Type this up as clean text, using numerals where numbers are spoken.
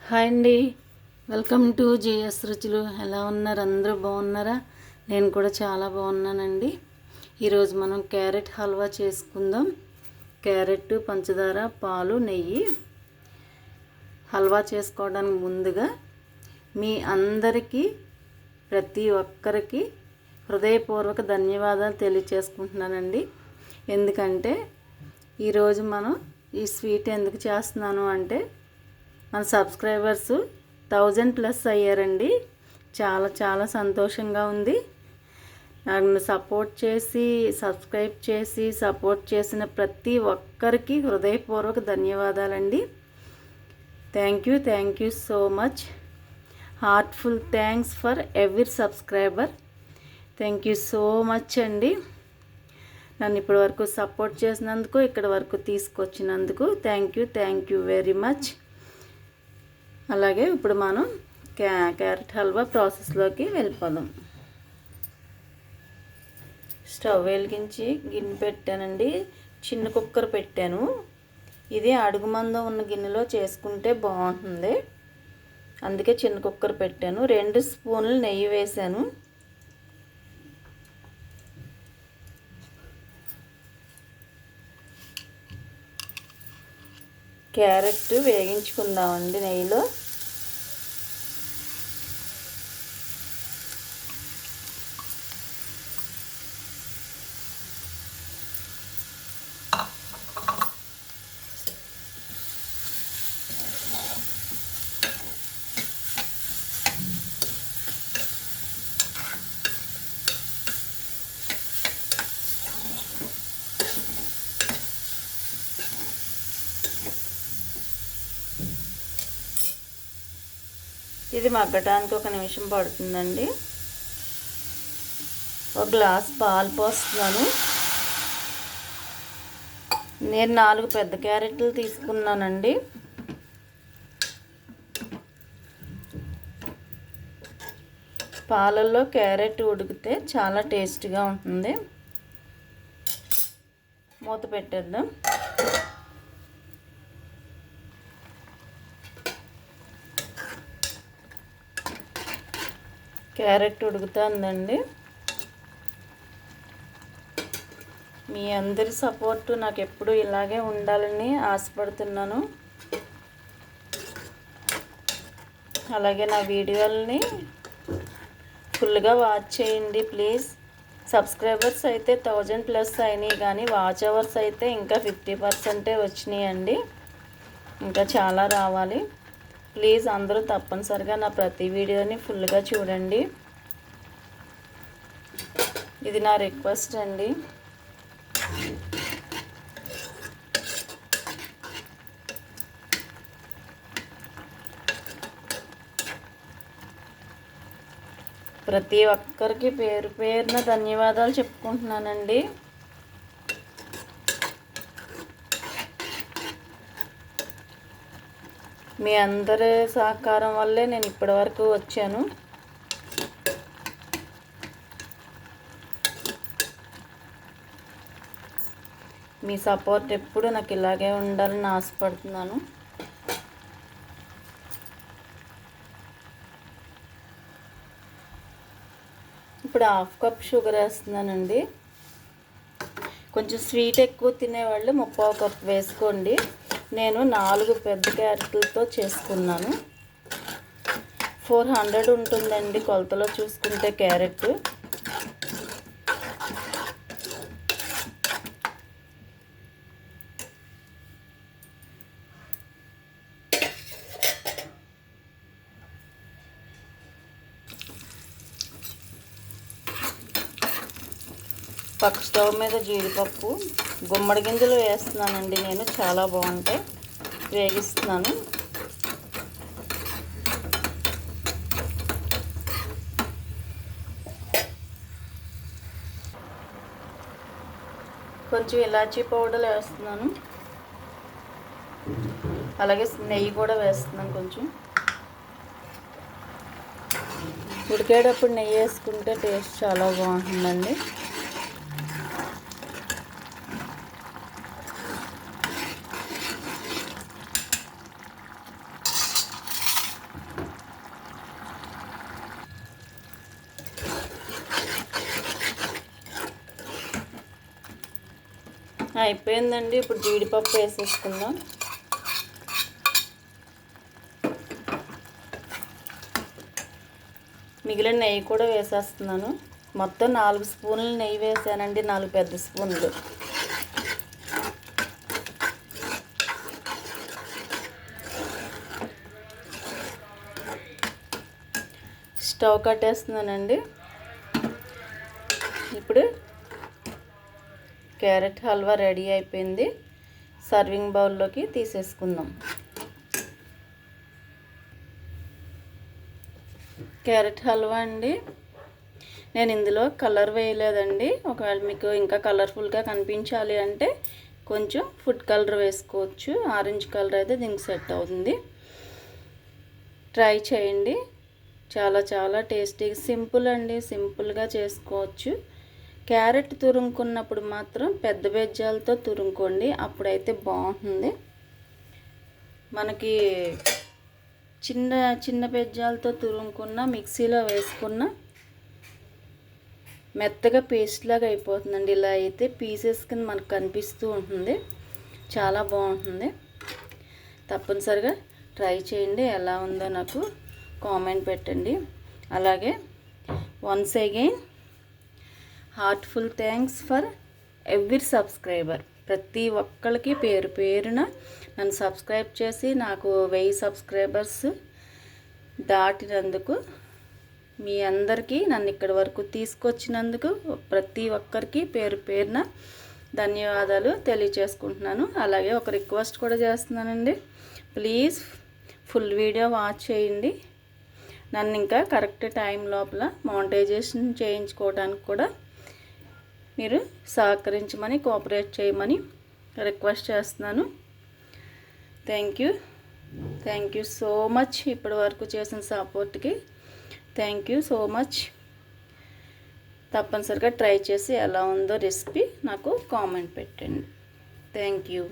Hi అండి, welcome to GS రుచులు. ఎలా ఉన్నారు? అందరూ బాగున్నారా? నేను కూడా చాలా బాగున్నానండి. ఈరోజు మనం క్యారెట్ హల్వా చేసుకుందాం. క్యారెట్, పంచదార, పాలు, నెయ్యి. హల్వా చేసుకోవడానికి ముందుగా మీ అందరికీ, ప్రతి ఒక్కరికి హృదయపూర్వక ధన్యవాదాలు తెలియచేసుకుంటున్నానండి. ఎందుకంటే ఈరోజు మనం ఈ స్వీట్ ఎందుకు చేస్తున్నాను అంటే, మన సబ్స్క్రైబర్స్ 1000+ అయ్యారండి. చాలా చాలా సంతోషంగా ఉంది. నన్ను సపోర్ట్ చేసి, సబ్స్క్రైబ్ చేసి సపోర్ట్ చేసిన ప్రతి ఒక్కరికి హృదయపూర్వక ధన్యవాదాలండి. Thank you so much. Heartful thanks for every subscriber. Thank you so much అండి. నన్ను ఇప్పటి వరకు సపోర్ట్ చేసినందుకు, ఇక్కడ వరకు తీసుకొచ్చినందుకు థ్యాంక్ యూ వెరీ మచ్. అలాగే ఇప్పుడు మనం క్యారెట్ హల్వా ప్రాసెస్లోకి వెళ్ళిపోదాం. స్టవ్ వెలిగించి గిన్నె పెట్టానండి. చిన్న కుక్కర్ పెట్టాను. ఇది అడుగు మందం ఉన్న గిన్నెలో చేసుకుంటే బాగుంటుంది, అందుకే చిన్న కుక్కర్ పెట్టాను. 2 స్పూన్లు నెయ్యి వేసాను. క్యారెట్ వేగించుకుందామండి నెయ్యిలో. ఇది మగ్గటానికి 1 నిమిషం పడుతుందండి. 1 గ్లాస్ పాలు పోస్తున్నాను. నేను 4 పెద్ద క్యారెట్లు తీసుకున్నానండి. పాలల్లో క్యారెట్ ఉడికితే చాలా టేస్ట్గా ఉంటుంది. మూత పెట్టేద్దాం. క్యారెట్ ఉడుకుతుందండి. మీ అందరి సపోర్టు నాకు ఎప్పుడు ఇలాగే ఉండాలని ఆశపడుతున్నాను. అలాగే నా వీడియోలని ఫుల్గా వాచ్ చేయండి ప్లీజ్. సబ్స్క్రైబర్స్ అయితే 1000+ అయినాయి, కానీ వాచ్ అవర్స్ అయితే ఇంకా 50% వచ్చినాయండి. ఇంకా చాలా రావాలి. ప్లీజ్ అందరూ తప్పనిసరిగా నా ప్రతి వీడియోని ఫుల్గా చూడండి. ఇది నా రిక్వెస్ట్ అండి. ప్రతి ఒక్కరికి పేరు పేరున ధన్యవాదాలు చెప్పుకుంటున్నానండి. మీ అందరి సహకారం వల్లే నేను ఇప్పటి వరకు వచ్చాను. మీ సపోర్ట్ ఎప్పుడు నాకు ఇలాగే ఉండాలని ఆశపడుతున్నాను. ఇప్పుడు 1/2 కప్ షుగర్ వేస్తున్నానండి. కొంచెం స్వీట్ ఎక్కువ తినేవాళ్ళు 3/4 కప్ వేసుకోండి. నేను 4 పెద్ద క్యారెట్లతో చేసుకున్నాను. 400 ఉంటుందండి కొలతలో చూసుకుంటే క్యారెట్. పక్క స్టవ్ మీద జీడిపప్పు, గుమ్మడి గింజలు వేస్తున్నానండి. నేను చాలా బాగుంటాయి, వేగిస్తున్నాను. కొంచెం ఇలాచీ పౌడర్ వేస్తున్నాను. అలాగే నెయ్యి కూడా వేస్తున్నాను కొంచెం. ఉడికేటప్పుడు నెయ్యి వేసుకుంటే టేస్ట్ చాలా బాగుంటుందండి. అయిపోయిందండి. ఇప్పుడు జీడిపప్పు వేసేసుకుందాం. మిగిలిన నెయ్యి కూడా వేసేస్తున్నాను. మొత్తం 4 స్పూన్లు నెయ్యి వేసానండి, 4 పెద్ద స్పూన్లు. స్టవ్ కట్టేస్తున్నానండి. ఇప్పుడు క్యారెట్ హల్వా రెడీ అయిపోయింది. సర్వింగ్ బౌల్లోకి తీసేసుకుందాం. క్యారెట్ హల్వా అండి, నేను ఇందులో కలర్ వేయలేదండి. ఒకవేళ మీకు ఇంకా కలర్ఫుల్గా కనిపించాలి అంటే కొంచెం ఫుడ్ కలర్ వేసుకోవచ్చు. ఆరెంజ్ కలర్ అయితే దీనికి సెట్ అవుతుంది. ట్రై చేయండి. చాలా చాలా టేస్టీ, సింపుల్ అండి, సింపుల్గా చేసుకోవచ్చు. క్యారెట్ తురుముకున్నప్పుడు మాత్రం పెద్ద బెజ్జాలతో తురుముకోండి, అప్పుడైతే బాగుంటుంది. మనకి చిన్న చిన్న బెజ్జాలతో తురుముకున్న మిక్సీలో వేసుకున్న మెత్తగా పేస్ట్ లాగా అయిపోతుందండి. ఇలా అయితే పీసెస్ కింద మనకు కనిపిస్తూ ఉంటుంది. చాలా బాగుంటుంది. తప్పనిసరిగా ట్రై చేయండి. ఎలా ఉందో నాకు కామెంట్ పెట్టండి. అలాగే once again heartful thanks for every subscriber. ప్రతి ఒక్కరికి పేరు పేరున నన్ను సబ్స్క్రైబ్ చేసి నాకు 1000 సబ్స్క్రైబర్స్ దాటినందుకు, మీ అందరికీ నన్ను ఇక్కడి వరకు తీసుకొచ్చినందుకు ప్రతి ఒక్కరికి పేరు పేరున ధన్యవాదాలు తెలియచేసుకుంటున్నాను. అలాగే ఒక రిక్వెస్ట్ కూడా చేస్తున్నానండి, ప్లీజ్ ఫుల్ వీడియో వాచ్ చేయండి. నన్ను ఇంకా కరెక్ట్ టైం లోపల మానిటైజేషన్ చేయించుకోవడానికి కూడా మీరు సహకరించమని, కోఆపరేట్ చేయమని రిక్వెస్ట్ చేస్తున్నాను. Thank you so much. ఇప్పటి వరకు చేసిన సపోర్ట్కి థ్యాంక్ యూ సో మచ్. తప్పనిసరిగా ట్రై చేసి ఎలా ఉందో రెసిపీ నాకు కామెంట్ పెట్టండి. Thank you.